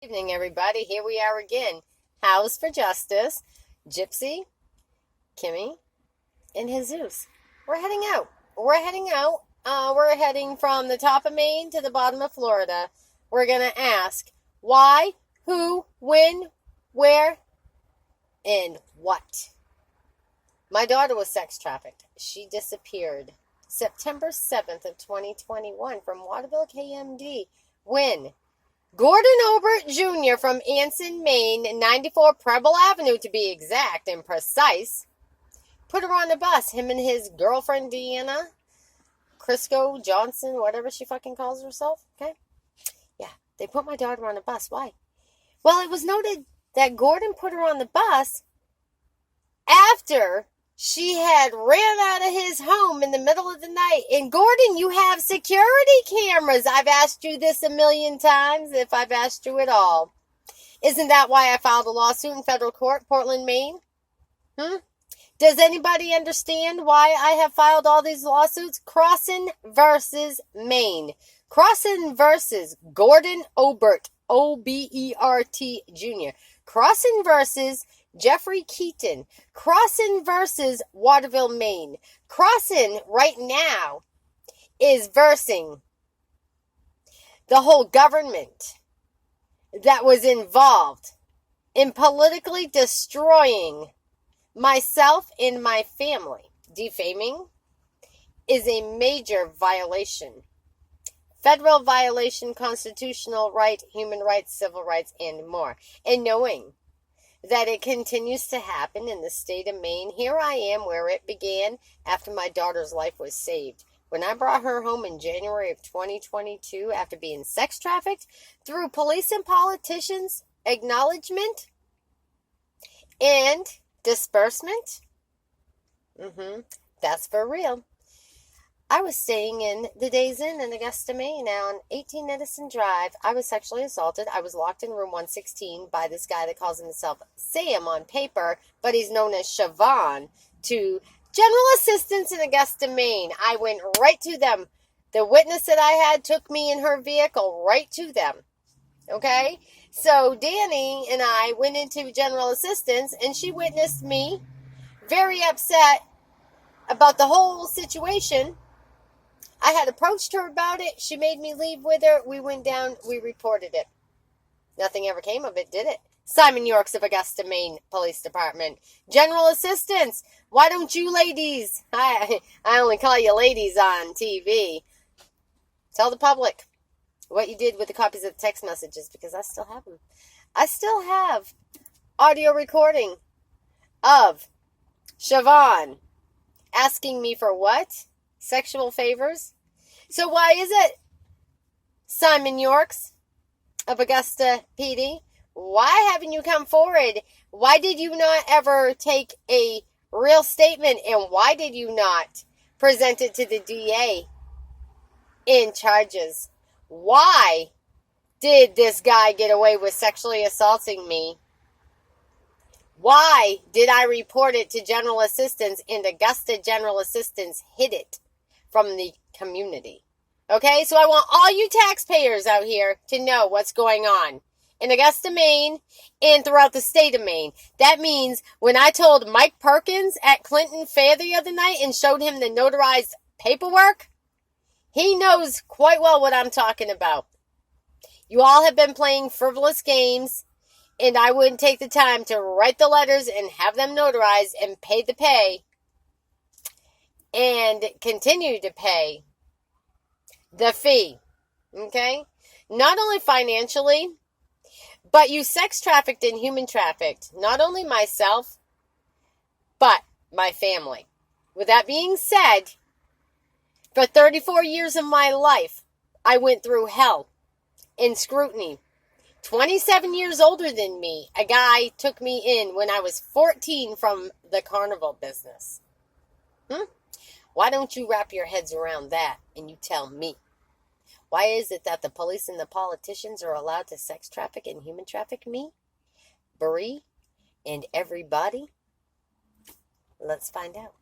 Evening, everybody. Here we are again. House for Justice, Gypsy, Kimmy, and Jesus. We're heading out. We're heading from the top of Maine to the bottom of Florida. We're going to ask why, who, when, where, and what. My daughter was sex trafficked. She disappeared September 7th of 2021 from Waterville, KMD. When Gordon Obert Jr. from Anson, Maine, 94 Preble Avenue to be exact and precise, put her on the bus, him and his girlfriend Deanna, Crisco Johnson, whatever she fucking calls herself, okay? Yeah, they put my daughter on the bus. Why? Well, it was noted that Gordon put her on the bus after she had ran out of his home in the middle of the night. And Gordon, you have security cameras. I've asked you this a million times, if I've asked you at all. Isn't that why I filed a lawsuit in federal court, Portland, Maine? Does anybody understand why I have filed all these lawsuits? Crossan versus Maine. Crossan versus Gordon Obert, O-B-E-R-T Jr. Crossan versus Jeffrey Keaton. Crossan versus Waterville, Maine. Crossan right now is versing the whole government that was involved in politically destroying myself and my family. Defaming is a major violation. Federal violation, constitutional right, human rights, civil rights, and more. And knowing that it continues to happen in the state of Maine, here I am where it began after my daughter's life was saved. When I brought her home in January of 2022 after being sex trafficked, through police and politicians' acknowledgement and disbursement, that's for real. I was staying in the Days Inn in Augusta, Maine on 18 Edison Drive. I was sexually assaulted. I was locked in room 116 by this guy that calls himself Sam on paper, but he's known as Siobhan, to General Assistance in Augusta, Maine. I went right to them. The witness that I had took me in her vehicle right to them. Okay? So Danny and I went into General Assistance, and she witnessed me very upset about the whole situation. I had approached her about it. She made me leave with her. We went down. We reported it. Nothing ever came of it, did it? Simon Yorks of Augusta, Maine Police Department. General Assistance. Why don't you ladies, I only call you ladies on TV, tell the public what you did with the copies of the text messages, because I still have them. I still have audio recording of Siobhan asking me for what? Sexual favors. So why is it, Simon Yorks of Augusta PD, why haven't you come forward? Why did you not ever take a real statement, and why did you not present it to the DA in charges? Why did this guy get away with sexually assaulting me? Why did I report it to General Assistance and Augusta General Assistance hid it from the community? Okay, so I want all you taxpayers out here to know what's going on in Augusta, Maine, and throughout the state of Maine. That means when I told Mike Perkins at Clinton Fair the other night and showed him the notarized paperwork, he knows quite well what I'm talking about. You all have been playing frivolous games, and I wouldn't take the time to write the letters and have them notarized and pay the pay and continue to pay the fee, okay? Not only financially, but you sex trafficked and human trafficked, not only myself, but my family. With that being said, for 34 years of my life, I went through hell and scrutiny. 27 years older than me, a guy took me in when I was 14 from the carnival business. Why don't you wrap your heads around that and you tell me? Why is it that the police and the politicians are allowed to sex traffic and human traffic me, Bree, and everybody? Let's find out.